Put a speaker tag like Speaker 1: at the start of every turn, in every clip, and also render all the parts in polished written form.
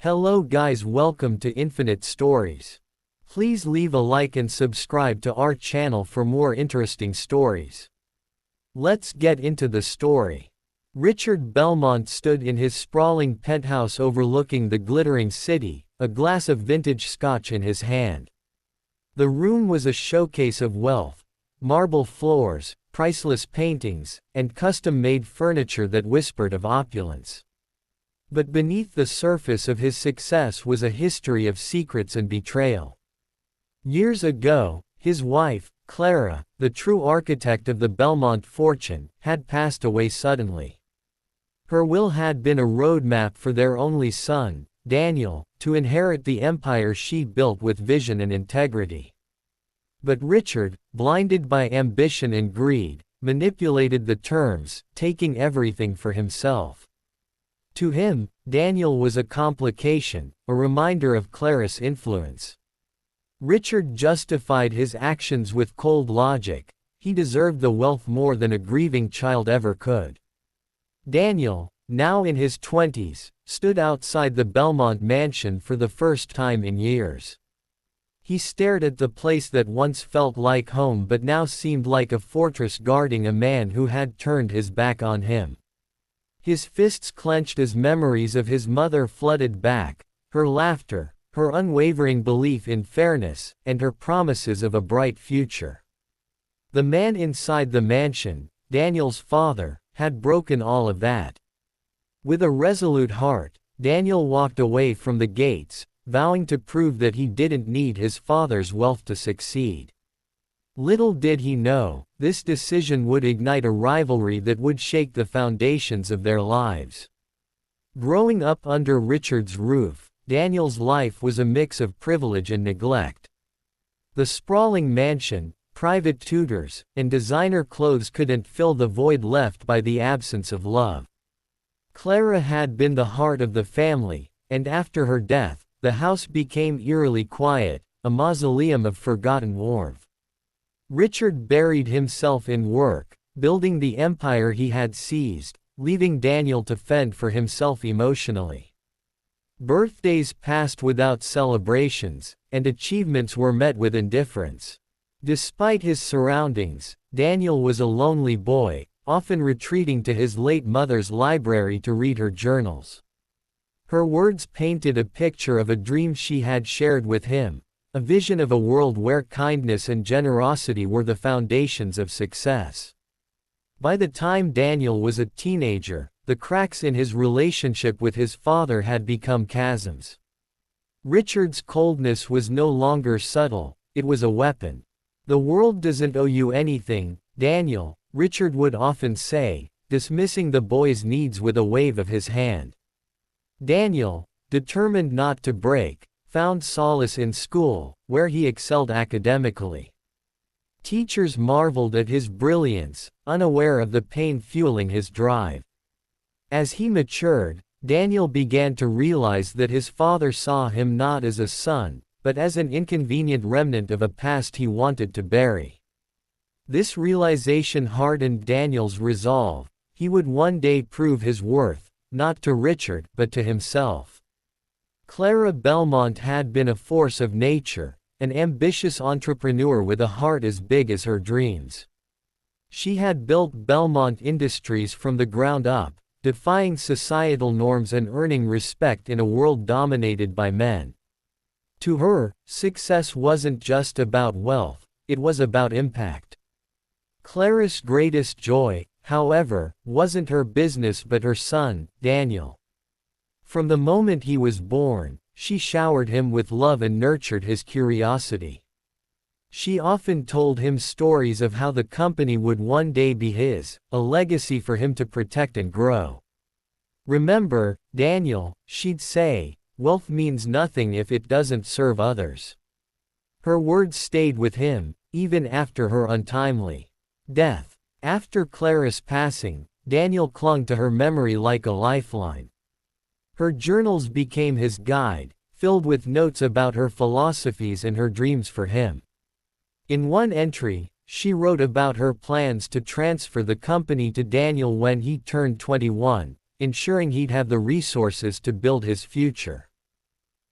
Speaker 1: Hello guys, welcome to Infinite Stories. Please leave a like and subscribe to our channel for more interesting stories. Let's get into the story. Richard Belmont stood in his sprawling penthouse overlooking the glittering city, a glass of vintage scotch in his hand. The room was a showcase of wealth, marble floors, priceless paintings, and custom-made furniture that whispered of opulence. But beneath the surface of his success was a history of secrets and betrayal. Years ago, his wife, Clara, the true architect of the Belmont fortune, had passed away suddenly. Her will had been a roadmap for their only son, Daniel, to inherit the empire she built with vision and integrity. But Richard, blinded by ambition and greed, manipulated the terms, taking everything for himself. To him, Daniel was a complication, a reminder of Clara's influence. Richard justified his actions with cold logic. He deserved the wealth more than a grieving child ever could. Daniel, now in his 20s, stood outside the Belmont mansion for the first time in years. He stared at the place that once felt like home but now seemed like a fortress guarding a man who had turned his back on him. His fists clenched as memories of his mother flooded back, her laughter, her unwavering belief in fairness, and her promises of a bright future. The man inside the mansion, Daniel's father, had broken all of that. With a resolute heart, Daniel walked away from the gates, vowing to prove that he didn't need his father's wealth to succeed. Little did he know, this decision would ignite a rivalry that would shake the foundations of their lives. Growing up under Richard's roof, Daniel's life was a mix of privilege and neglect. The sprawling mansion, private tutors, and designer clothes couldn't fill the void left by the absence of love. Clara had been the heart of the family, and after her death, the house became eerily quiet, a mausoleum of forgotten warmth. Richard buried himself in work, building the empire he had seized, leaving Daniel to fend for himself emotionally. Birthdays passed without celebrations, and achievements were met with indifference. Despite his surroundings, Daniel was a lonely boy, often retreating to his late mother's library to read her journals. Her words painted a picture of a dream she had shared with him, a vision of a world where kindness and generosity were the foundations of success. By the time Daniel was a teenager, the cracks in his relationship with his father had become chasms. Richard's coldness was no longer subtle, it was a weapon. "The world doesn't owe you anything, Daniel," Richard would often say, dismissing the boy's needs with a wave of his hand. Daniel, determined not to break, found solace in school, where he excelled academically. Teachers marveled at his brilliance, unaware of the pain fueling his drive. As he matured, Daniel began to realize that his father saw him not as a son, but as an inconvenient remnant of a past he wanted to bury. This realization hardened Daniel's resolve. He would one day prove his worth, not to Richard, but to himself. Clara Belmont had been a force of nature, an ambitious entrepreneur with a heart as big as her dreams. She had built Belmont Industries from the ground up, defying societal norms and earning respect in a world dominated by men. To her, success wasn't just about wealth, it was about impact. Clara's greatest joy, however, wasn't her business but her son, Daniel. From the moment he was born, she showered him with love and nurtured his curiosity. She often told him stories of how the company would one day be his, a legacy for him to protect and grow. "Remember, Daniel," she'd say, "wealth means nothing if it doesn't serve others." Her words stayed with him, even after her untimely death. After Clara's passing, Daniel clung to her memory like a lifeline. Her journals became his guide, filled with notes about her philosophies and her dreams for him. In one entry, she wrote about her plans to transfer the company to Daniel when he turned 21, ensuring he'd have the resources to build his future.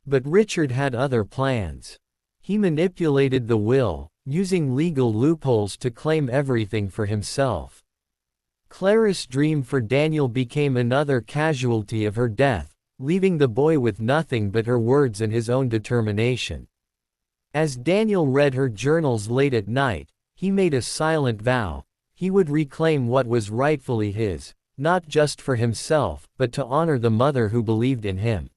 Speaker 1: But Richard had other plans. He manipulated the will, using legal loopholes to claim everything for himself. Clara's dream for Daniel became another casualty of her death, leaving the boy with nothing but her words and his own determination. As Daniel read her journals late at night, he made a silent vow: he would reclaim what was rightfully his, not just for himself, but to honor the mother who believed in him.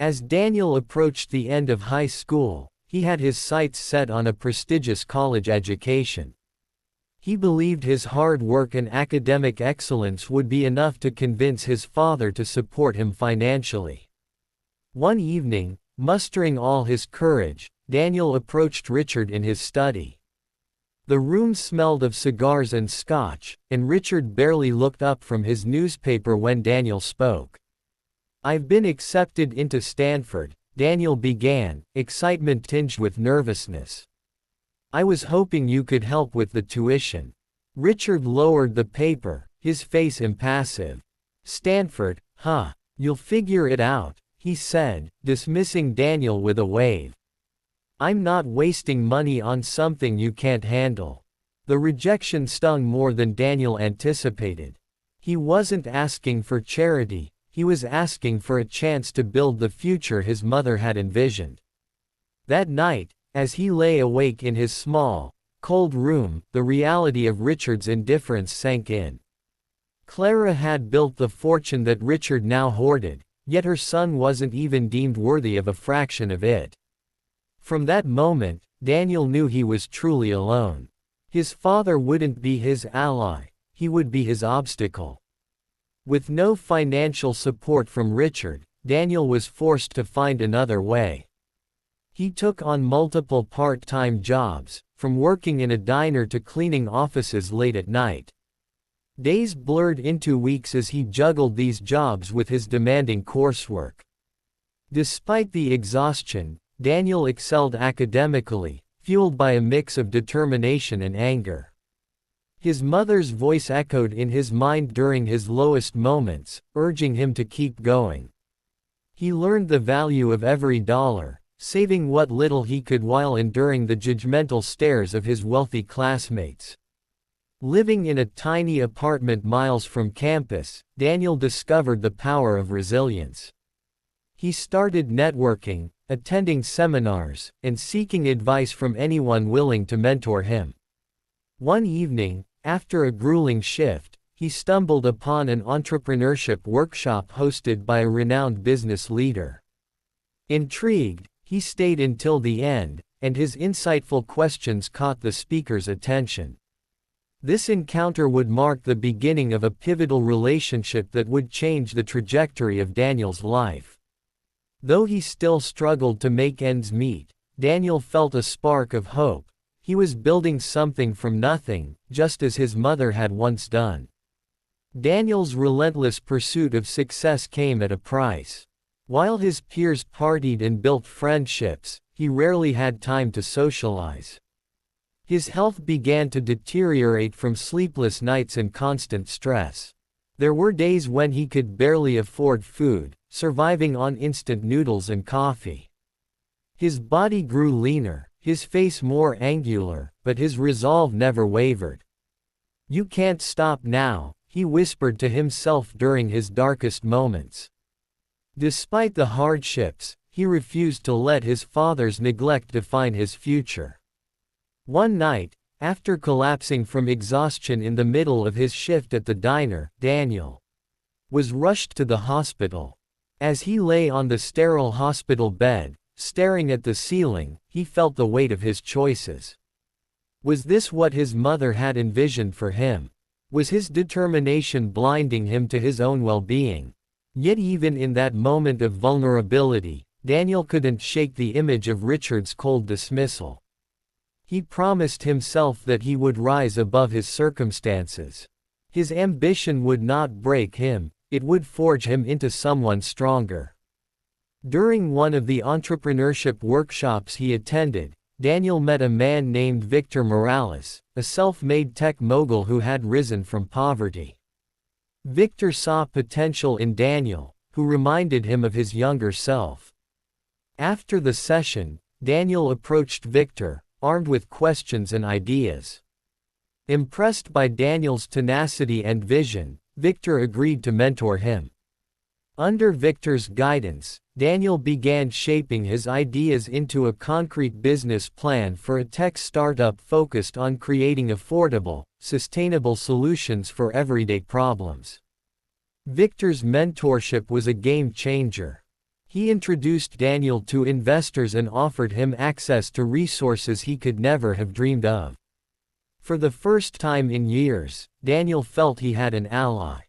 Speaker 1: As Daniel approached the end of high school, he had his sights set on a prestigious college education. He believed his hard work and academic excellence would be enough to convince his father to support him financially. One evening, mustering all his courage, Daniel approached Richard in his study. The room smelled of cigars and scotch, and Richard barely looked up from his newspaper when Daniel spoke. "I've been accepted into Stanford," Daniel began, excitement tinged with nervousness. "I was hoping you could help with the tuition." Richard lowered the paper, his face impassive. "Stanford, huh? You'll figure it out," he said, dismissing Daniel with a wave. "I'm not wasting money on something you can't handle." The rejection stung more than Daniel anticipated. He wasn't asking for charity, he was asking for a chance to build the future his mother had envisioned. That night, as he lay awake in his small, cold room, the reality of Richard's indifference sank in. Clara had built the fortune that Richard now hoarded, yet her son wasn't even deemed worthy of a fraction of it. From that moment, Daniel knew he was truly alone. His father wouldn't be his ally, he would be his obstacle. With no financial support from Richard, Daniel was forced to find another way. He took on multiple part-time jobs, from working in a diner to cleaning offices late at night. Days blurred into weeks as he juggled these jobs with his demanding coursework. Despite the exhaustion, Daniel excelled academically, fueled by a mix of determination and anger. His mother's voice echoed in his mind during his lowest moments, urging him to keep going. He learned the value of every dollar, saving what little he could while enduring the judgmental stares of his wealthy classmates. Living in a tiny apartment miles from campus, Daniel discovered the power of resilience. He started networking, attending seminars, and seeking advice from anyone willing to mentor him. One evening, after a grueling shift, he stumbled upon an entrepreneurship workshop hosted by a renowned business leader. Intrigued, he stayed until the end, and his insightful questions caught the speaker's attention. This encounter would mark the beginning of a pivotal relationship that would change the trajectory of Daniel's life. Though he still struggled to make ends meet, Daniel felt a spark of hope. He was building something from nothing, just as his mother had once done. Daniel's relentless pursuit of success came at a price. While his peers partied and built friendships, he rarely had time to socialize. His health began to deteriorate from sleepless nights and constant stress. There were days when he could barely afford food, surviving on instant noodles and coffee. His body grew leaner, his face more angular, but his resolve never wavered. "You can't stop now," he whispered to himself during his darkest moments. Despite the hardships, he refused to let his father's neglect define his future. One night, after collapsing from exhaustion in the middle of his shift at the diner, Daniel was rushed to the hospital. As he lay on the sterile hospital bed, staring at the ceiling, he felt the weight of his choices. Was this what his mother had envisioned for him? Was his determination blinding him to his own well-being? Yet even in that moment of vulnerability, Daniel couldn't shake the image of Richard's cold dismissal. He promised himself that he would rise above his circumstances. His ambition would not break him, it would forge him into someone stronger. During one of the entrepreneurship workshops he attended, Daniel met a man named Victor Morales, a self-made tech mogul who had risen from poverty. Victor saw potential in Daniel, who reminded him of his younger self. After the session, Daniel approached Victor, armed with questions and ideas. Impressed by Daniel's tenacity and vision, Victor agreed to mentor him. Under Victor's guidance, Daniel began shaping his ideas into a concrete business plan for a tech startup focused on creating affordable, sustainable solutions for everyday problems. Victor's mentorship was a game changer. He introduced Daniel to investors and offered him access to resources he could never have dreamed of. For the first time in years, Daniel felt he had an ally.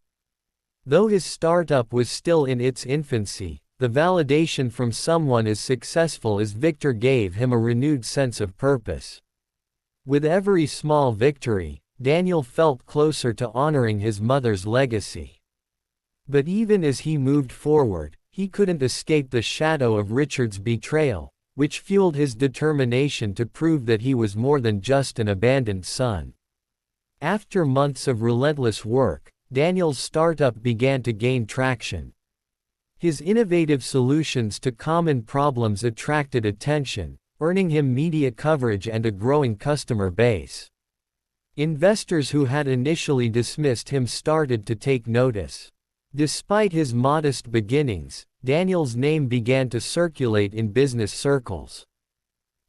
Speaker 1: Though his startup was still in its infancy, the validation from someone as successful as Victor gave him a renewed sense of purpose. With every small victory, Daniel felt closer to honoring his mother's legacy. But even as he moved forward, he couldn't escape the shadow of Richard's betrayal, which fueled his determination to prove that he was more than just an abandoned son. After months of relentless work, Daniel's startup began to gain traction. His innovative solutions to common problems attracted attention, earning him media coverage and a growing customer base. Investors who had initially dismissed him started to take notice. Despite his modest beginnings, Daniel's name began to circulate in business circles.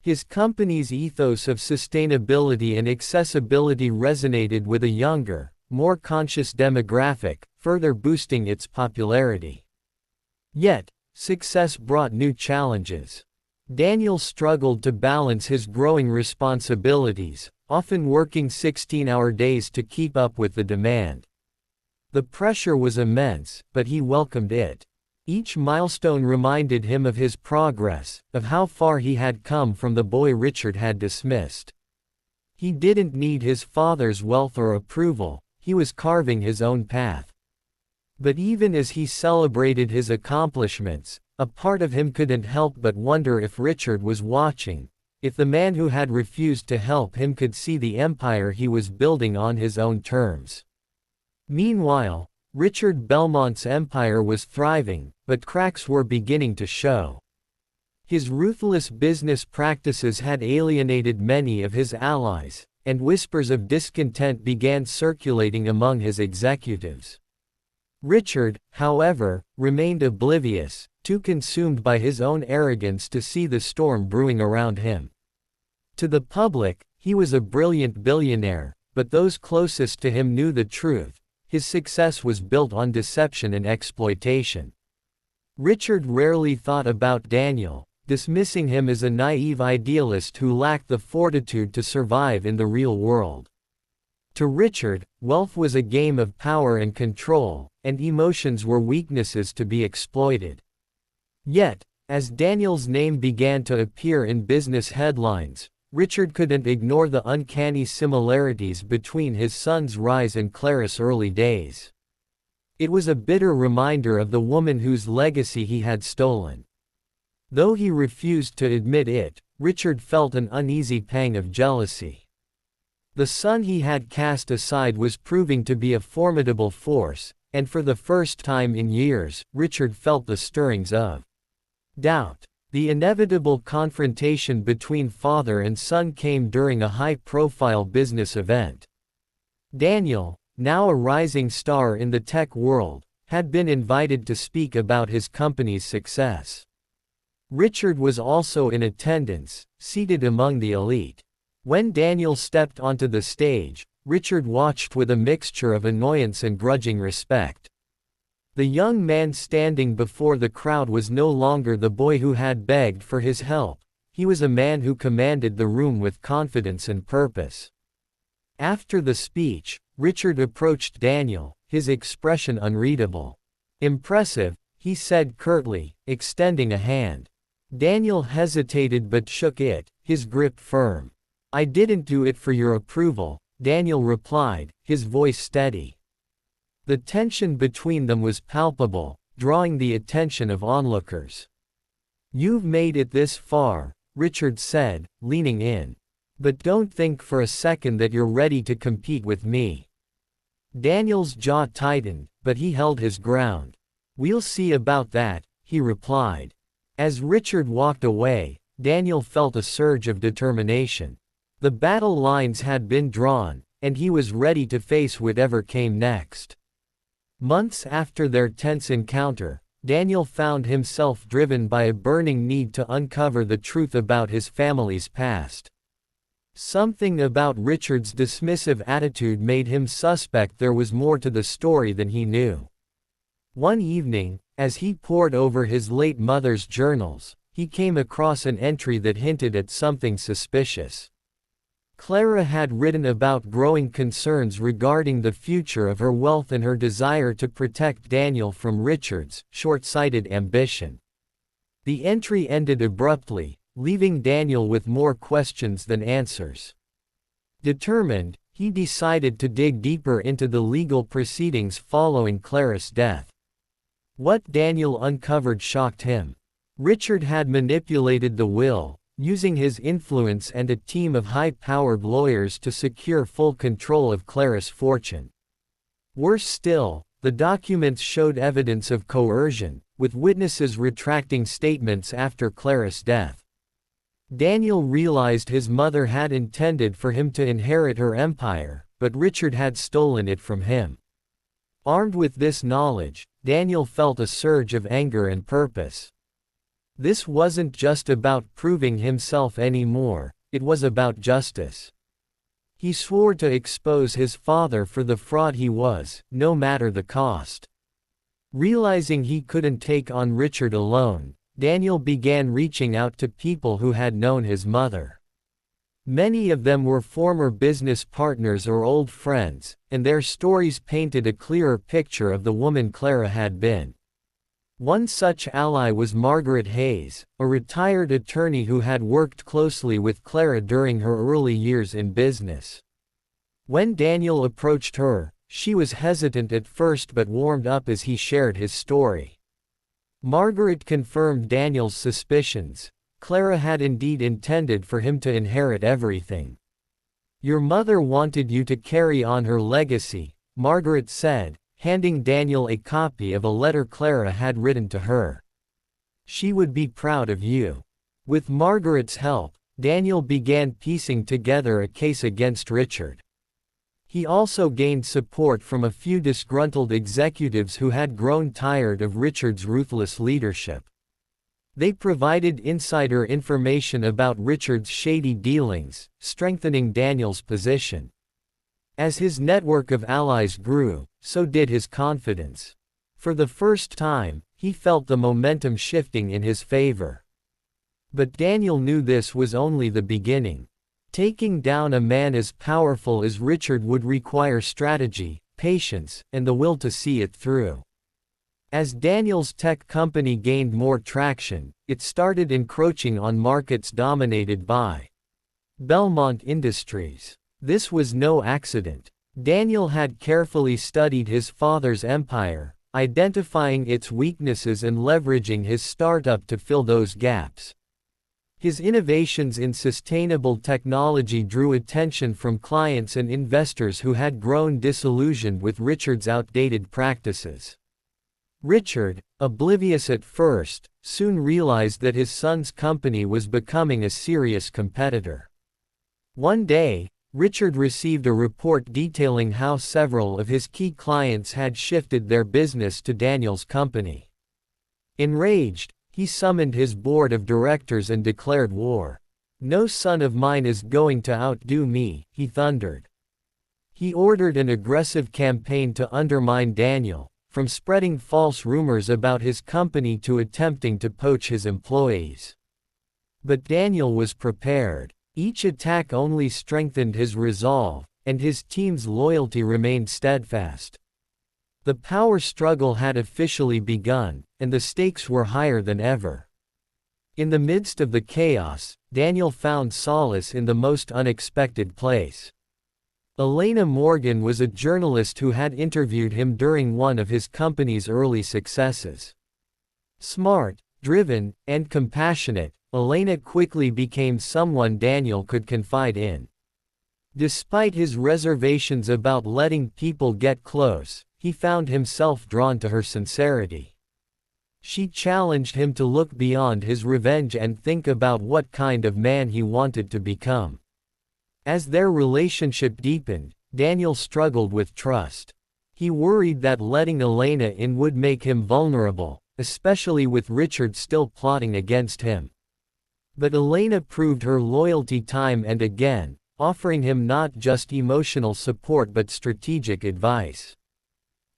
Speaker 1: His company's ethos of sustainability and accessibility resonated with a younger, more conscious demographic, further boosting its popularity. Yet, success brought new challenges. Daniel struggled to balance his growing responsibilities, often working 16-hour days to keep up with the demand. The pressure was immense, but he welcomed it. Each milestone reminded him of his progress, of how far he had come from the boy Richard had dismissed. He didn't need his father's wealth or approval, he was carving his own path. But even as he celebrated his accomplishments, a part of him couldn't help but wonder if Richard was watching, if the man who had refused to help him could see the empire he was building on his own terms. Meanwhile, Richard Belmont's empire was thriving, but cracks were beginning to show. His ruthless business practices had alienated many of his allies, and whispers of discontent began circulating among his executives. Richard, however, remained oblivious, too consumed by his own arrogance to see the storm brewing around him. To the public, he was a brilliant billionaire, but those closest to him knew the truth. His success was built on deception and exploitation. Richard rarely thought about Daniel, dismissing him as a naive idealist who lacked the fortitude to survive in the real world. To Richard, wealth was a game of power and control, and emotions were weaknesses to be exploited. Yet, as Daniel's name began to appear in business headlines, Richard couldn't ignore the uncanny similarities between his son's rise and Clara's early days. It was a bitter reminder of the woman whose legacy he had stolen. Though he refused to admit it, Richard felt an uneasy pang of jealousy. The son he had cast aside was proving to be a formidable force, and for the first time in years, Richard felt the stirrings of doubt. The inevitable confrontation between father and son came during a high-profile business event. Daniel, now a rising star in the tech world, had been invited to speak about his company's success. Richard was also in attendance, seated among the elite. When Daniel stepped onto the stage, Richard watched with a mixture of annoyance and grudging respect. The young man standing before the crowd was no longer the boy who had begged for his help, he was a man who commanded the room with confidence and purpose. After the speech, Richard approached Daniel, his expression unreadable. "Impressive," he said curtly, extending a hand. Daniel hesitated but shook it, his grip firm. "I didn't do it for your approval," Daniel replied, his voice steady. The tension between them was palpable, drawing the attention of onlookers. "You've made it this far," Richard said, leaning in. "But don't think for a second that you're ready to compete with me." Daniel's jaw tightened, but he held his ground. "We'll see about that," he replied. As Richard walked away, Daniel felt a surge of determination. The battle lines had been drawn, and he was ready to face whatever came next. Months after their tense encounter, Daniel found himself driven by a burning need to uncover the truth about his family's past. Something about Richard's dismissive attitude made him suspect there was more to the story than he knew. One evening, as he pored over his late mother's journals, he came across an entry that hinted at something suspicious. Clara had written about growing concerns regarding the future of her wealth and her desire to protect Daniel from Richard's short-sighted ambition. The entry ended abruptly, leaving Daniel with more questions than answers. Determined, he decided to dig deeper into the legal proceedings following Clara's death. What Daniel uncovered shocked him. Richard had manipulated the will, using his influence and a team of high-powered lawyers to secure full control of Clara's fortune. Worse still, the documents showed evidence of coercion, with witnesses retracting statements after Clara's death. Daniel realized his mother had intended for him to inherit her empire, but Richard had stolen it from him. Armed with this knowledge, Daniel felt a surge of anger and purpose. This wasn't just about proving himself anymore, it was about justice. He swore to expose his father for the fraud he was, no matter the cost. Realizing he couldn't take on Richard alone, Daniel began reaching out to people who had known his mother. Many of them were former business partners or old friends, and their stories painted a clearer picture of the woman Clara had been. One such ally was Margaret Hayes, a retired attorney who had worked closely with Clara during her early years in business. When Daniel approached her, she was hesitant at first but warmed up as he shared his story. Margaret confirmed Daniel's suspicions. Clara had indeed intended for him to inherit everything. "Your mother wanted you to carry on her legacy," Margaret said, handing Daniel a copy of a letter Clara had written to her. "She would be proud of you." With Margaret's help, Daniel began piecing together a case against Richard. He also gained support from a few disgruntled executives who had grown tired of Richard's ruthless leadership. They provided insider information about Richard's shady dealings, strengthening Daniel's position. As his network of allies grew, so did his confidence. For the first time, he felt the momentum shifting in his favor. But Daniel knew this was only the beginning. Taking down a man as powerful as Richard would require strategy, patience, and the will to see it through. As Daniel's tech company gained more traction, it started encroaching on markets dominated by Belmont Industries. This was no accident. Daniel had carefully studied his father's empire, identifying its weaknesses and leveraging his startup to fill those gaps. His innovations in sustainable technology drew attention from clients and investors who had grown disillusioned with Richard's outdated practices. Richard, oblivious at first, soon realized that his son's company was becoming a serious competitor. One day, Richard received a report detailing how several of his key clients had shifted their business to Daniel's company. Enraged, he summoned his board of directors and declared war. "No son of mine is going to outdo me," he thundered. He ordered an aggressive campaign to undermine Daniel, from spreading false rumors about his company to attempting to poach his employees. But Daniel was prepared. Each attack only strengthened his resolve, and his team's loyalty remained steadfast. The power struggle had officially begun, and the stakes were higher than ever. In the midst of the chaos, Daniel found solace in the most unexpected place. Elena Morgan was a journalist who had interviewed him during one of his company's early successes. Smart, driven, and compassionate, Elena quickly became someone Daniel could confide in. Despite his reservations about letting people get close, he found himself drawn to her sincerity. She challenged him to look beyond his revenge and think about what kind of man he wanted to become. As their relationship deepened, Daniel struggled with trust. He worried that letting Elena in would make him vulnerable, especially with Richard still plotting against him. But Elena proved her loyalty time and again, offering him not just emotional support but strategic advice.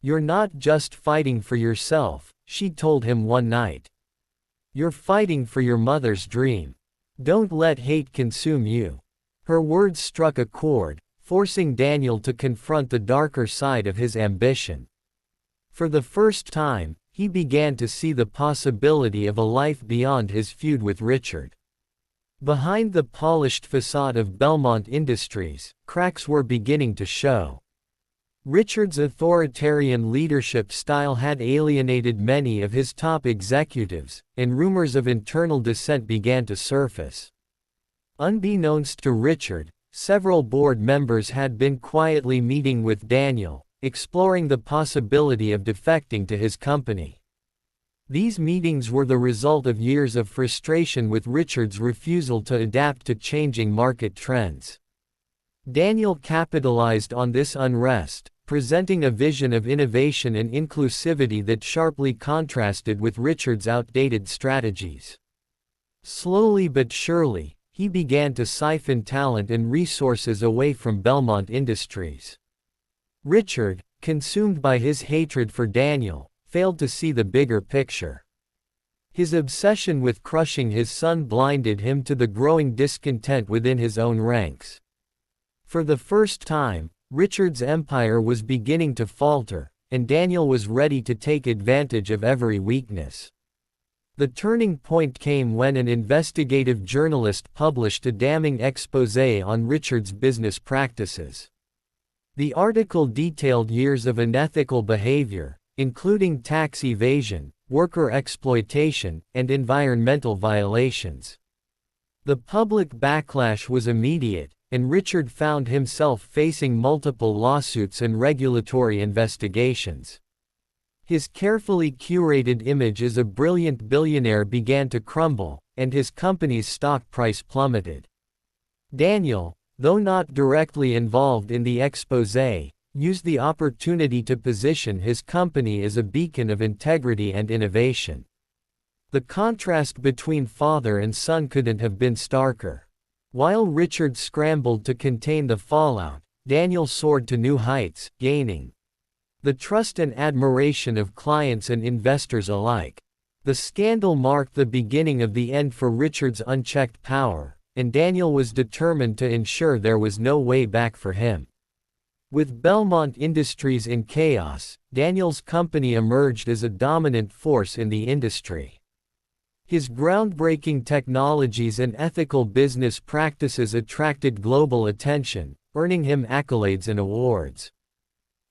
Speaker 1: "You're not just fighting for yourself," she told him one night. "You're fighting for your mother's dream. Don't let hate consume you." Her words struck a chord, forcing Daniel to confront the darker side of his ambition. For the first time, he began to see the possibility of a life beyond his feud with Richard. Behind the polished facade of Belmont Industries, cracks were beginning to show. Richard's authoritarian leadership style had alienated many of his top executives, and rumors of internal dissent began to surface. Unbeknownst to Richard, several board members had been quietly meeting with Daniel, exploring the possibility of defecting to his company. These meetings were the result of years of frustration with Richard's refusal to adapt to changing market trends. Daniel capitalized on this unrest, presenting a vision of innovation and inclusivity that sharply contrasted with Richard's outdated strategies. Slowly but surely, he began to siphon talent and resources away from Belmont Industries. Richard, consumed by his hatred for Daniel, failed to see the bigger picture. His obsession with crushing his son blinded him to the growing discontent within his own ranks. For the first time, Richard's empire was beginning to falter, and Daniel was ready to take advantage of every weakness. The turning point came when an investigative journalist published a damning exposé on Richard's business practices. The article detailed years of unethical behavior, including tax evasion, worker exploitation, and environmental violations. The public backlash was immediate, and Richard found himself facing multiple lawsuits and regulatory investigations. His carefully curated image as a brilliant billionaire began to crumble, and his company's stock price plummeted. Daniel, though not directly involved in the exposé, used the opportunity to position his company as a beacon of integrity and innovation. The contrast between father and son couldn't have been starker. While Richard scrambled to contain the fallout, Daniel soared to new heights, gaining the trust and admiration of clients and investors alike. The scandal marked the beginning of the end for Richard's unchecked power, and Daniel was determined to ensure there was no way back for him. With Belmont Industries in chaos, Daniel's company emerged as a dominant force in the industry. His groundbreaking technologies and ethical business practices attracted global attention, earning him accolades and awards.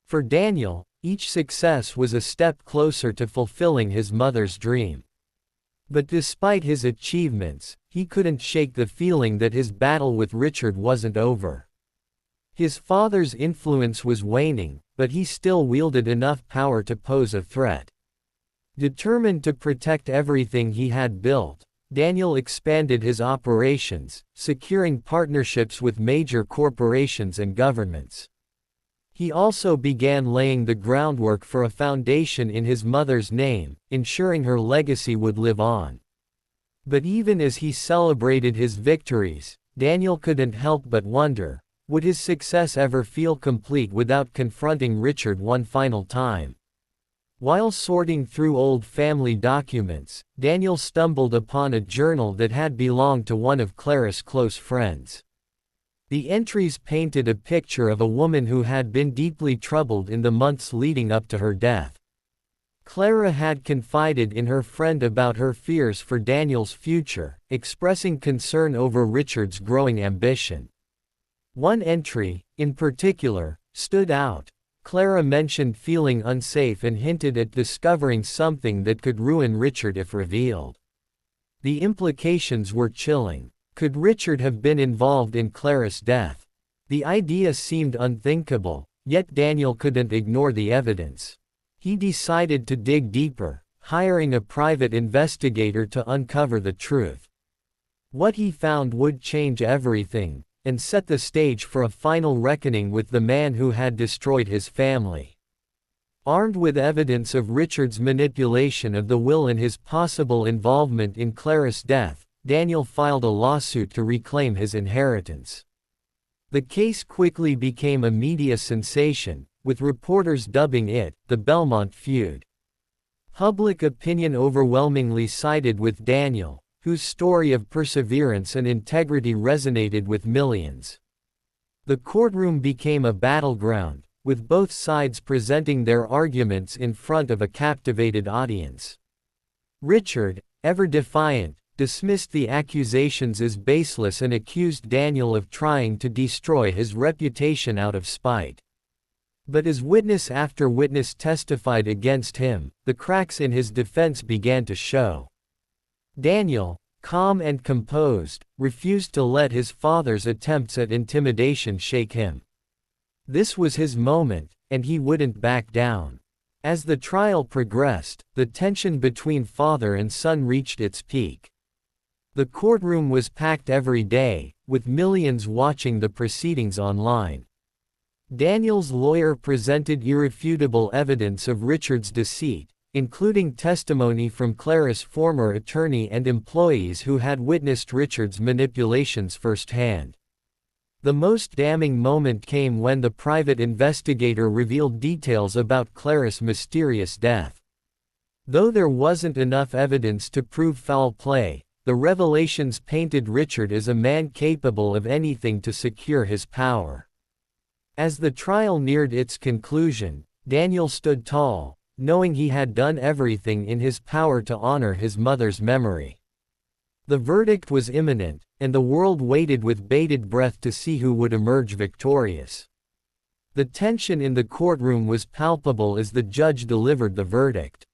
Speaker 1: For Daniel, each success was a step closer to fulfilling his mother's dream. But despite his achievements, he couldn't shake the feeling that his battle with Richard wasn't over. His father's influence was waning, but he still wielded enough power to pose a threat. Determined to protect everything he had built, Daniel expanded his operations, securing partnerships with major corporations and governments. He also began laying the groundwork for a foundation in his mother's name, ensuring her legacy would live on. But even as he celebrated his victories, Daniel couldn't help but wonder, would his success ever feel complete without confronting Richard one final time? While sorting through old family documents, Daniel stumbled upon a journal that had belonged to one of Clara's close friends. The entries painted a picture of a woman who had been deeply troubled in the months leading up to her death. Clara had confided in her friend about her fears for Daniel's future, expressing concern over Richard's growing ambition. One entry, in particular, stood out. Clara mentioned feeling unsafe and hinted at discovering something that could ruin Richard if revealed. The implications were chilling. Could Richard have been involved in Clara's death? The idea seemed unthinkable, yet Daniel couldn't ignore the evidence. He decided to dig deeper, hiring a private investigator to uncover the truth. What he found would change everything, and set the stage for a final reckoning with the man who had destroyed his family. Armed with evidence of Richard's manipulation of the will and his possible involvement in Clarice's death, Daniel filed a lawsuit to reclaim his inheritance. The case quickly became a media sensation, with reporters dubbing it the Belmont feud. Public opinion overwhelmingly sided with Daniel, whose story of perseverance and integrity resonated with millions. The courtroom became a battleground, with both sides presenting their arguments in front of a captivated audience. Richard, ever defiant, dismissed the accusations as baseless and accused Daniel of trying to destroy his reputation out of spite. But as witness after witness testified against him, the cracks in his defense began to show. Daniel, calm and composed, refused to let his father's attempts at intimidation shake him. This was his moment, and he wouldn't back down. As the trial progressed, the tension between father and son reached its peak. The courtroom was packed every day, with millions watching the proceedings online. Daniel's lawyer presented irrefutable evidence of Richard's deceit, including testimony from Clarice's former attorney and employees who had witnessed Richard's manipulations firsthand. The most damning moment came when the private investigator revealed details about Clarice's mysterious death. Though there wasn't enough evidence to prove foul play, the revelations painted Richard as a man capable of anything to secure his power. As the trial neared its conclusion, Daniel stood tall, knowing he had done everything in his power to honor his mother's memory. The verdict was imminent, and the world waited with bated breath to see who would emerge victorious. The tension in the courtroom was palpable as the judge delivered the verdict.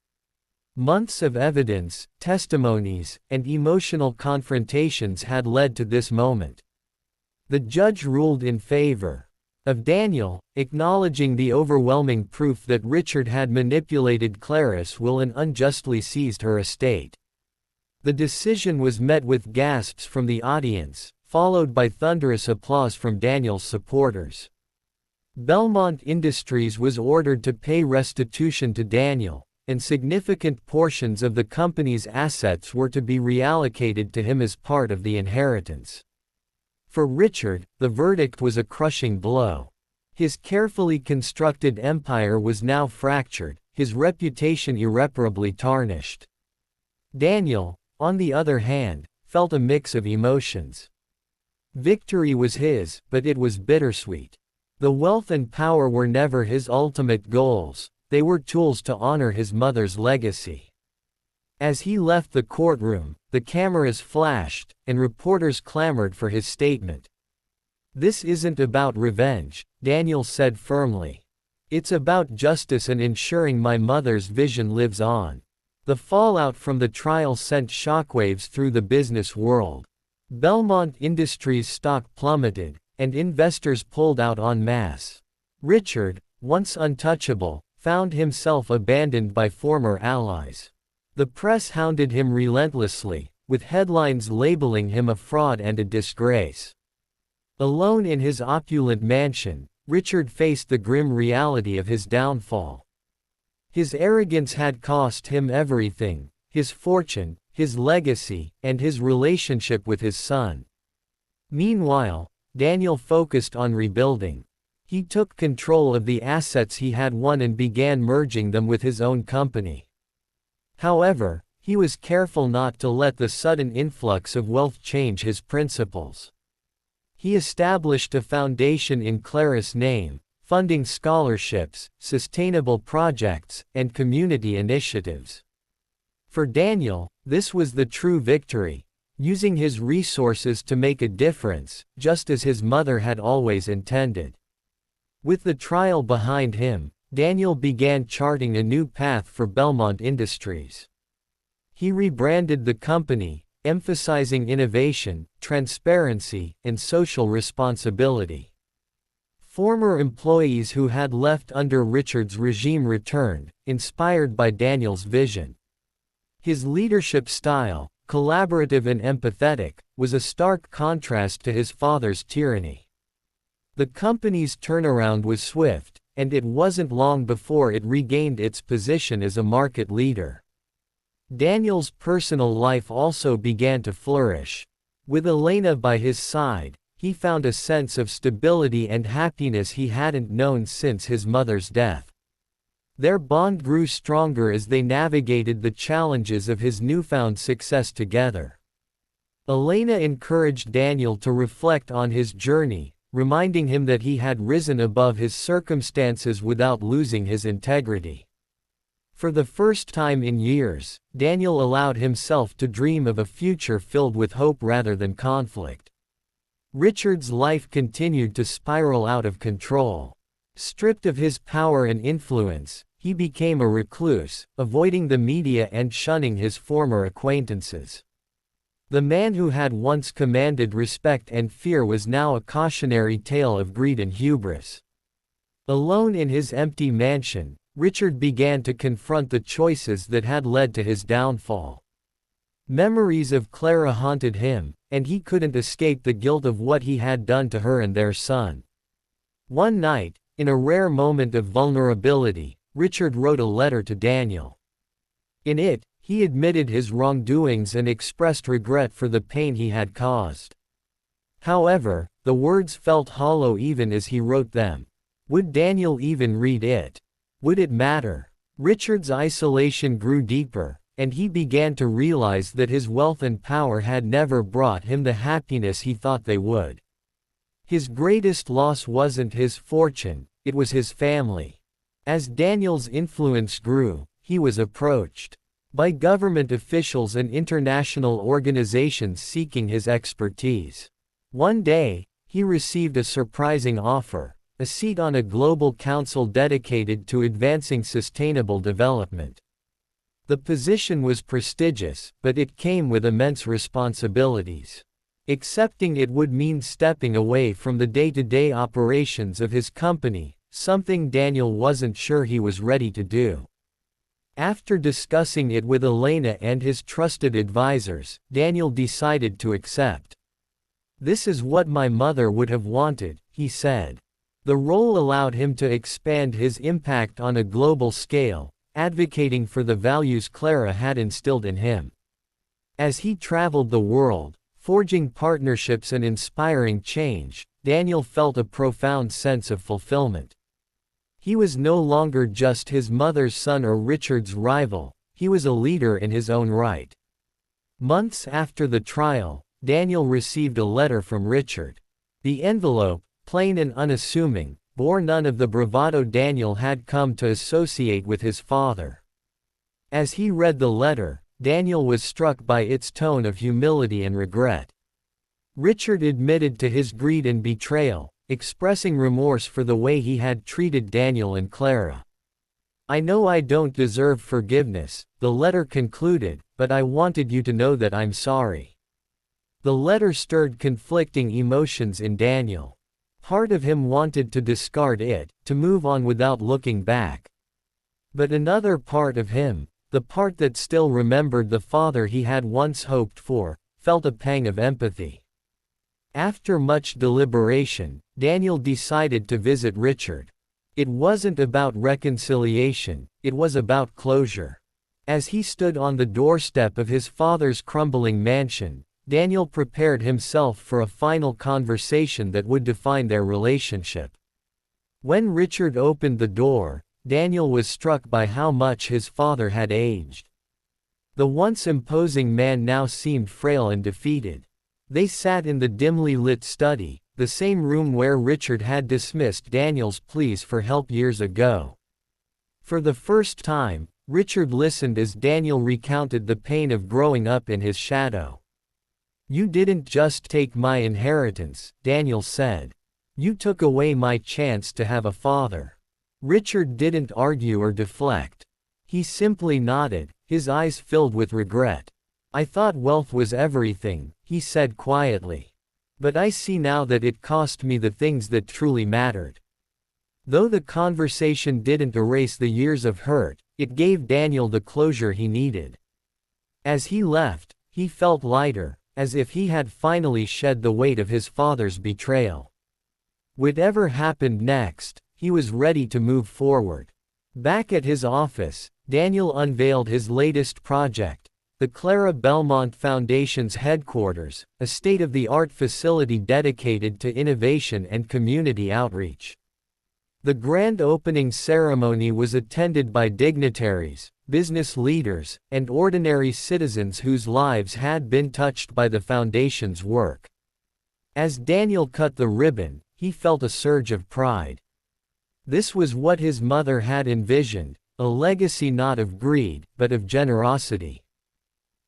Speaker 1: Months of evidence, testimonies, and emotional confrontations had led to this moment. The judge ruled in favor of Daniel, acknowledging the overwhelming proof that Richard had manipulated Clarice's will and unjustly seized her estate. The decision was met with gasps from the audience, followed by thunderous applause from Daniel's supporters. Belmont Industries was ordered to pay restitution to Daniel, and significant portions of the company's assets were to be reallocated to him as part of the inheritance. For Richard, the verdict was a crushing blow. His carefully constructed empire was now fractured, his reputation irreparably tarnished. Daniel, on the other hand, felt a mix of emotions. Victory was his, but it was bittersweet. The wealth and power were never his ultimate goals, they were tools to honor his mother's legacy. As he left the courtroom, the cameras flashed, and reporters clamored for his statement. "This isn't about revenge," Daniel said firmly. "It's about justice and ensuring my mother's vision lives on." The fallout from the trial sent shockwaves through the business world. Belmont Industries' stock plummeted, and investors pulled out en masse. Richard, once untouchable, found himself abandoned by former allies. The press hounded him relentlessly, with headlines labeling him a fraud and a disgrace. Alone in his opulent mansion, Richard faced the grim reality of his downfall. His arrogance had cost him everything: his fortune, his legacy, and his relationship with his son. Meanwhile, Daniel focused on rebuilding. He took control of the assets he had won and began merging them with his own company. However, he was careful not to let the sudden influx of wealth change his principles. He established a foundation in Clarice's name, funding scholarships, sustainable projects, and community initiatives. For Daniel, this was the true victory, using his resources to make a difference, just as his mother had always intended. With the trial behind him, Daniel began charting a new path for Belmont Industries. He rebranded the company, emphasizing innovation, transparency, and social responsibility. Former employees who had left under Richard's regime returned, inspired by Daniel's vision. His leadership style, collaborative and empathetic, was a stark contrast to his father's tyranny. The company's turnaround was swift, and it wasn't long before it regained its position as a market leader. Daniel's personal life also began to flourish. With Elena by his side, he found a sense of stability and happiness he hadn't known since his mother's death. Their bond grew stronger as they navigated the challenges of his newfound success together. Elena encouraged Daniel to reflect on his journey, reminding him that he had risen above his circumstances without losing his integrity. For the first time in years, Daniel allowed himself to dream of a future filled with hope rather than conflict. Richard's life continued to spiral out of control. Stripped of his power and influence, he became a recluse, avoiding the media and shunning his former acquaintances. The man who had once commanded respect and fear was now a cautionary tale of greed and hubris. Alone in his empty mansion, Richard began to confront the choices that had led to his downfall. Memories of Clara haunted him, and he couldn't escape the guilt of what he had done to her and their son. One night, in a rare moment of vulnerability, Richard wrote a letter to Daniel. In it, he admitted his wrongdoings and expressed regret for the pain he had caused. However, the words felt hollow even as he wrote them. Would Daniel even read it? Would it matter? Richard's isolation grew deeper, and he began to realize that his wealth and power had never brought him the happiness he thought they would. His greatest loss wasn't his fortune, it was his family. As Daniel's influence grew, he was approached by government officials and international organizations seeking his expertise. One day, he received a surprising offer, a seat on a global council dedicated to advancing sustainable development. The position was prestigious, but it came with immense responsibilities. Accepting it would mean stepping away from the day-to-day operations of his company, something Daniel wasn't sure he was ready to do. After discussing it with Elena and his trusted advisors, Daniel decided to accept. "This is what my mother would have wanted," he said. The role allowed him to expand his impact on a global scale, advocating for the values Clara had instilled in him. As he traveled the world, forging partnerships and inspiring change, Daniel felt a profound sense of fulfillment. He was no longer just his mother's son or Richard's rival, he was a leader in his own right. Months after the trial, Daniel received a letter from Richard. The envelope, plain and unassuming, bore none of the bravado Daniel had come to associate with his father. As he read the letter, Daniel was struck by its tone of humility and regret. Richard admitted to his greed and betrayal, expressing remorse for the way he had treated Daniel and Clara. "I know I don't deserve forgiveness," the letter concluded, "but I wanted you to know that I'm sorry." The letter stirred conflicting emotions in Daniel. Part of him wanted to discard it, to move on without looking back. But another part of him, the part that still remembered the father he had once hoped for, felt a pang of empathy. After much deliberation, Daniel decided to visit Richard. It wasn't about reconciliation, it was about closure. As he stood on the doorstep of his father's crumbling mansion, Daniel prepared himself for a final conversation that would define their relationship. When Richard opened the door, Daniel was struck by how much his father had aged. The once imposing man now seemed frail and defeated. They sat in the dimly lit study, the same room where Richard had dismissed Daniel's pleas for help years ago. For the first time, Richard listened as Daniel recounted the pain of growing up in his shadow. "You didn't just take my inheritance," Daniel said. "You took away my chance to have a father." Richard didn't argue or deflect. He simply nodded, his eyes filled with regret. "I thought wealth was everything," he said quietly. "But I see now that it cost me the things that truly mattered." Though the conversation didn't erase the years of hurt, it gave Daniel the closure he needed. As he left, he felt lighter, as if he had finally shed the weight of his father's betrayal. Whatever happened next, he was ready to move forward. Back at his office, Daniel unveiled his latest project, the Clara Belmont Foundation's headquarters, a state-of-the-art facility dedicated to innovation and community outreach. The grand opening ceremony was attended by dignitaries, business leaders, and ordinary citizens whose lives had been touched by the foundation's work. As Daniel cut the ribbon, he felt a surge of pride. This was what his mother had envisioned, a legacy not of greed, but of generosity.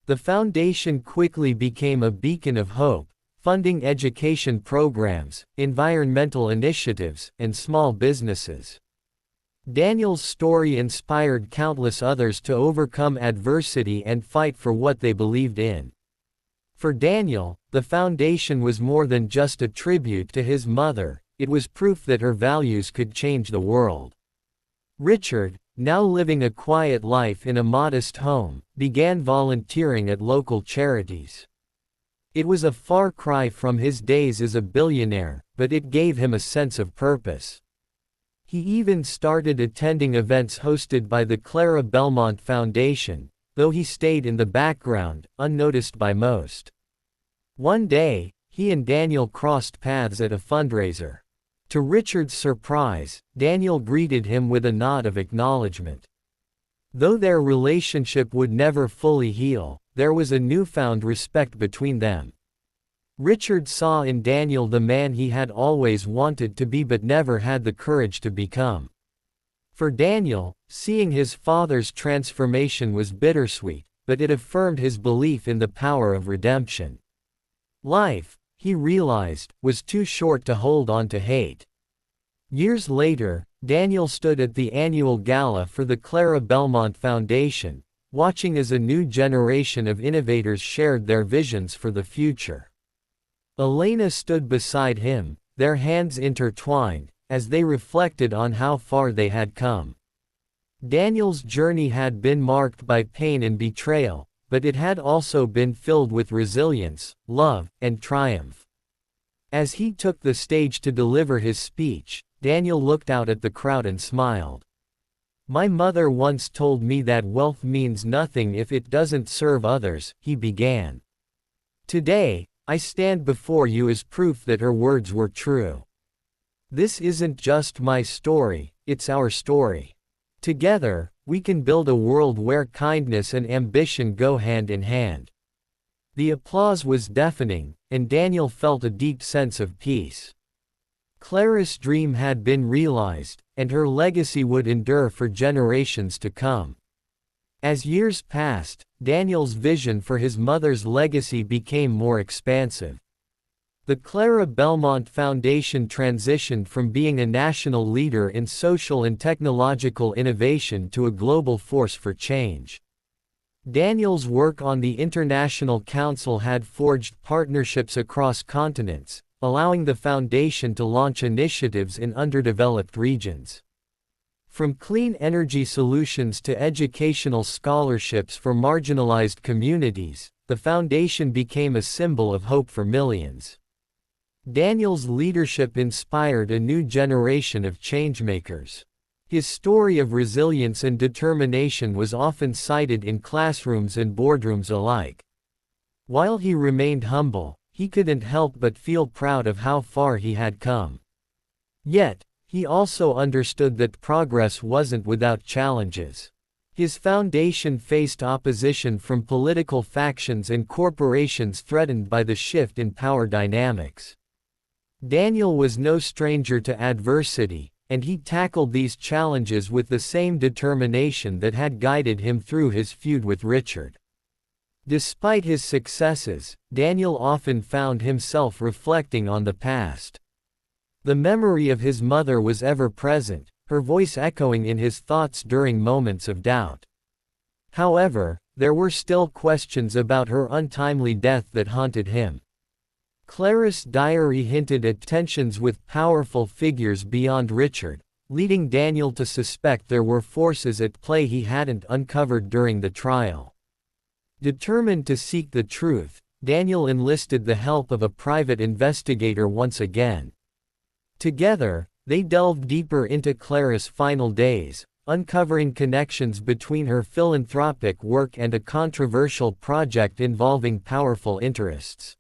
Speaker 1: The foundation quickly became a beacon of hope, funding education programs, environmental initiatives, and small businesses. Daniel's story inspired countless others to overcome adversity and fight for what they believed in. For Daniel, the foundation was more than just a tribute to his mother, it was proof that her values could change the world. Richard, now living a quiet life in a modest home, began volunteering at local charities. It was a far cry from his days as a billionaire, but it gave him a sense of purpose. He even started attending events hosted by the Clara Belmont Foundation, though he stayed in the background, unnoticed by most. One day, he and Daniel crossed paths at a fundraiser. To Richard's surprise, Daniel greeted him with a nod of acknowledgement. Though their relationship would never fully heal, there was a newfound respect between them. Richard saw in Daniel the man he had always wanted to be but never had the courage to become. For Daniel, seeing his father's transformation was bittersweet, but it affirmed his belief in the power of redemption. Life, he realized, was too short to hold on to hate. Years later, Daniel stood at the annual gala for the Clara Belmont Foundation, watching as a new generation of innovators shared their visions for the future. Elena stood beside him, their hands intertwined, as they reflected on how far they had come. Daniel's journey had been marked by pain and betrayal, but it had also been filled with resilience, love, and triumph. As he took the stage to deliver his speech, Daniel looked out at the crowd and smiled. "My mother once told me that wealth means nothing if it doesn't serve others," he began. "Today, I stand before you as proof that her words were true. This isn't just my story, it's our story. Together, we can build a world where kindness and ambition go hand in hand." The applause was deafening, and Daniel felt a deep sense of peace. Clara's dream had been realized, and her legacy would endure for generations to come. As years passed, Daniel's vision for his mother's legacy became more expansive. The Clara Belmont Foundation transitioned from being a national leader in social and technological innovation to a global force for change. Daniel's work on the International Council had forged partnerships across continents, allowing the foundation to launch initiatives in underdeveloped regions. From clean energy solutions to educational scholarships for marginalized communities, the foundation became a symbol of hope for millions. Daniel's leadership inspired a new generation of changemakers. His story of resilience and determination was often cited in classrooms and boardrooms alike. While he remained humble, he couldn't help but feel proud of how far he had come. Yet, he also understood that progress wasn't without challenges. His foundation faced opposition from political factions and corporations threatened by the shift in power dynamics. Daniel was no stranger to adversity, and he tackled these challenges with the same determination that had guided him through his feud with Richard. Despite his successes, Daniel often found himself reflecting on the past. The memory of his mother was ever present, her voice echoing in his thoughts during moments of doubt. However, there were still questions about her untimely death that haunted him. Clara's diary hinted at tensions with powerful figures beyond Richard, leading Daniel to suspect there were forces at play he hadn't uncovered during the trial. Determined to seek the truth, Daniel enlisted the help of a private investigator once again. Together, they delved deeper into Clara's final days, uncovering connections between her philanthropic work and a controversial project involving powerful interests.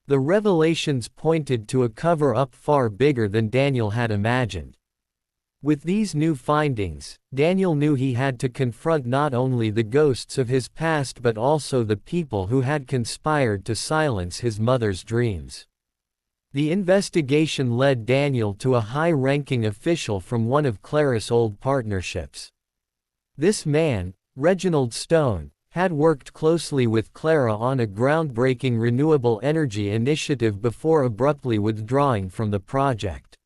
Speaker 1: The revelations pointed to a cover-up far bigger than Daniel had imagined. With these new findings, Daniel knew he had to confront not only the ghosts of his past but also the people who had conspired to silence his mother's dreams. The investigation led Daniel to a high-ranking official from one of Clara's old partnerships. This man, Reginald Stone, had worked closely with Clara on a groundbreaking renewable energy initiative before abruptly withdrawing from the project.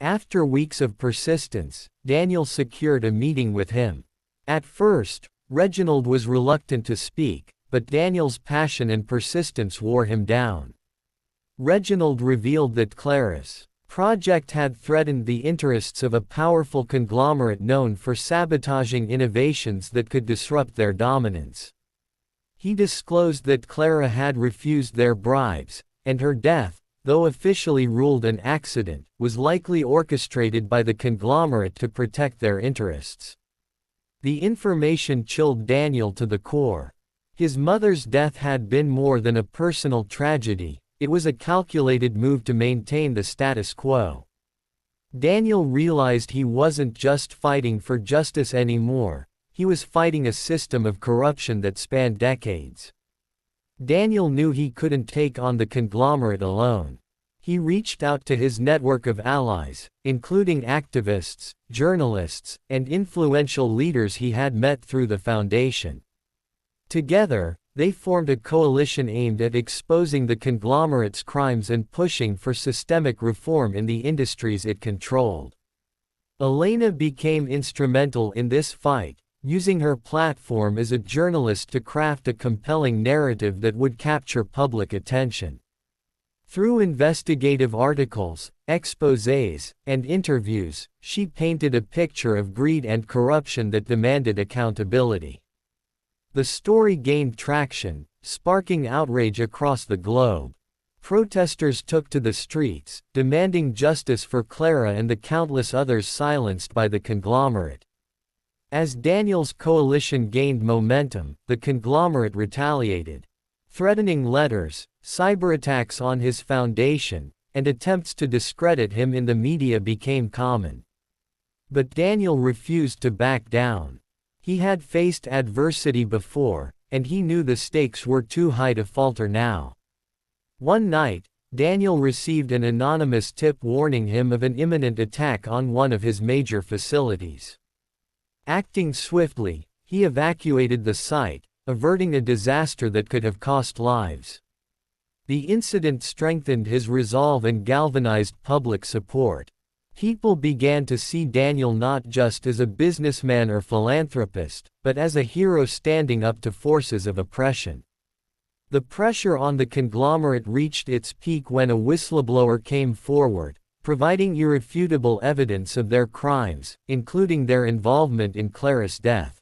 Speaker 1: After weeks of persistence, Daniel secured a meeting with him. At first, Reginald was reluctant to speak, but Daniel's passion and persistence wore him down. Reginald revealed that Clara's project had threatened the interests of a powerful conglomerate known for sabotaging innovations that could disrupt their dominance. He disclosed that Clara had refused their bribes, and her death, though officially ruled an accident, was likely orchestrated by the conglomerate to protect their interests. The information chilled Daniel to the core. His mother's death had been more than a personal tragedy. It was a calculated move to maintain the status quo. Daniel realized he wasn't just fighting for justice anymore, he was fighting a system of corruption that spanned decades. Daniel knew he couldn't take on the conglomerate alone. He reached out to his network of allies, including activists, journalists, and influential leaders he had met through the foundation. Together, they formed a coalition aimed at exposing the conglomerate's crimes and pushing for systemic reform in the industries it controlled. Elena became instrumental in this fight, using her platform as a journalist to craft a compelling narrative that would capture public attention. Through investigative articles, exposés, and interviews, she painted a picture of greed and corruption that demanded accountability. The story gained traction, sparking outrage across the globe. Protesters took to the streets, demanding justice for Clara and the countless others silenced by the conglomerate. As Daniel's coalition gained momentum, the conglomerate retaliated. Threatening letters, cyberattacks on his foundation, and attempts to discredit him in the media became common. But Daniel refused to back down. He had faced adversity before, and he knew the stakes were too high to falter now. One night, Daniel received an anonymous tip warning him of an imminent attack on one of his major facilities. Acting swiftly, he evacuated the site, averting a disaster that could have cost lives. The incident strengthened his resolve and galvanized public support. People began to see Daniel not just as a businessman or philanthropist, but as a hero standing up to forces of oppression. The pressure on the conglomerate reached its peak when a whistleblower came forward, providing irrefutable evidence of their crimes, including their involvement in Clara's death.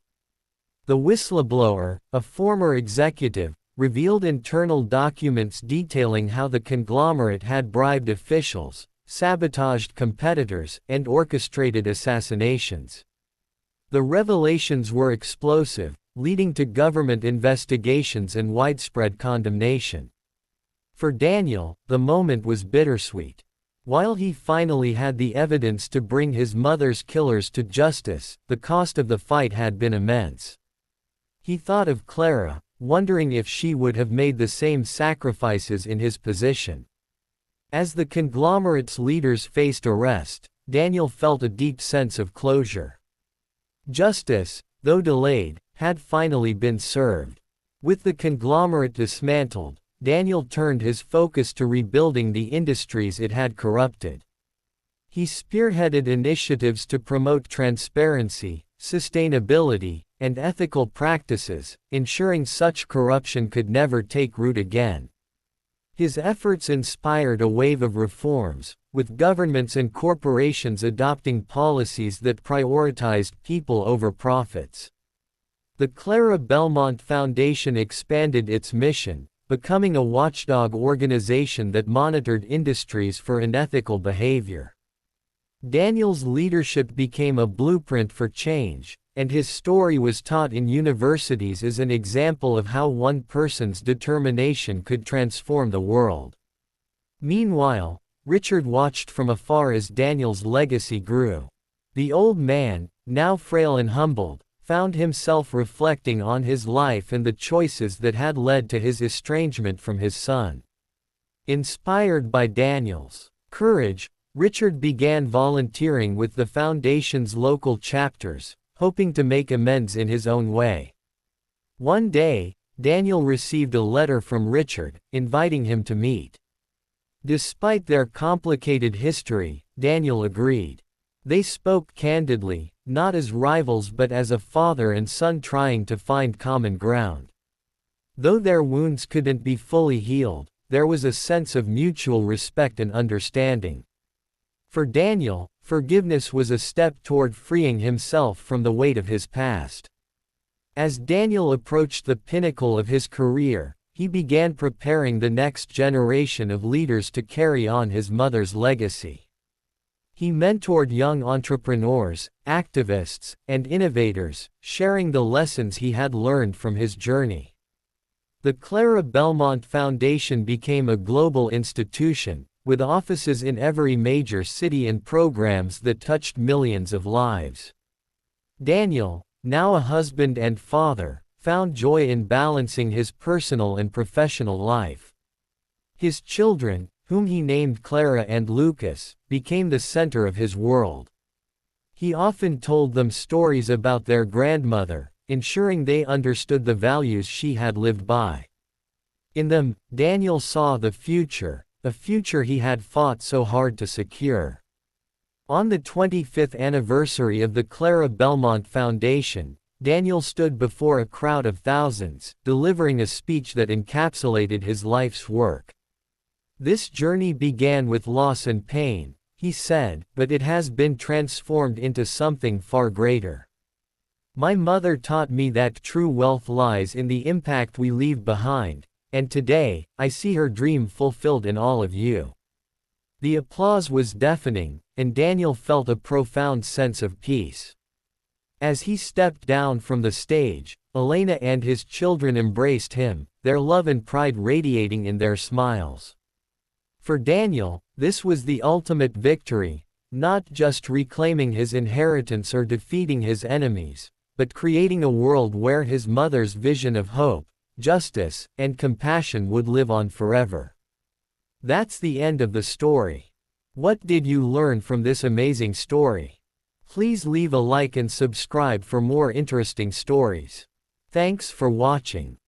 Speaker 1: The whistleblower, a former executive, revealed internal documents detailing how the conglomerate had bribed officials, sabotaged competitors, and orchestrated assassinations. The revelations were explosive, leading to government investigations and widespread condemnation. For Daniel, the moment was bittersweet. While he finally had the evidence to bring his mother's killers to justice, the cost of the fight had been immense. He thought of Clara, wondering if she would have made the same sacrifices in his position. As the conglomerate's leaders faced arrest, Daniel felt a deep sense of closure. Justice, though delayed, had finally been served. With the conglomerate dismantled, Daniel turned his focus to rebuilding the industries it had corrupted. He spearheaded initiatives to promote transparency, sustainability, and ethical practices, ensuring such corruption could never take root again. His efforts inspired a wave of reforms, with governments and corporations adopting policies that prioritized people over profits. The Clara Belmont Foundation expanded its mission, becoming a watchdog organization that monitored industries for unethical behavior. Daniel's leadership became a blueprint for change, and his story was taught in universities as an example of how one person's determination could transform the world. Meanwhile, Richard watched from afar as Daniel's legacy grew. The old man, now frail and humbled, found himself reflecting on his life and the choices that had led to his estrangement from his son. Inspired by Daniel's courage, Richard began volunteering with the foundation's local chapters, hoping to make amends in his own way. One day, Daniel received a letter from Richard, inviting him to meet. Despite their complicated history, Daniel agreed. They spoke candidly, not as rivals but as a father and son trying to find common ground. Though their wounds couldn't be fully healed, there was a sense of mutual respect and understanding. For Daniel, forgiveness was a step toward freeing himself from the weight of his past. As Daniel approached the pinnacle of his career, he began preparing the next generation of leaders to carry on his mother's legacy. He mentored young entrepreneurs, activists, and innovators, sharing the lessons he had learned from his journey. The Clara Belmont Foundation became a global institution, with offices in every major city and programs that touched millions of lives. Daniel, now a husband and father, found joy in balancing his personal and professional life. His children, whom he named Clara and Lucas, became the center of his world. He often told them stories about their grandmother, ensuring they understood the values she had lived by. In them, Daniel saw the future, a future he had fought so hard to secure. On the 25th anniversary of the Clara Belmont Foundation, Daniel stood before a crowd of thousands, delivering a speech that encapsulated his life's work. This journey began with loss and pain, he said, but it has been transformed into something far greater. My mother taught me that true wealth lies in the impact we leave behind, and today, I see her dream fulfilled in all of you. The applause was deafening, and Daniel felt a profound sense of peace. As he stepped down from the stage, Elena and his children embraced him, their love and pride radiating in their smiles. For Daniel, this was the ultimate victory, not just reclaiming his inheritance or defeating his enemies, but creating a world where his mother's vision of hope, justice, and compassion would live on forever. That's the end of the story. What did you learn from this amazing story? Please leave a like and subscribe for more interesting stories. Thanks for watching.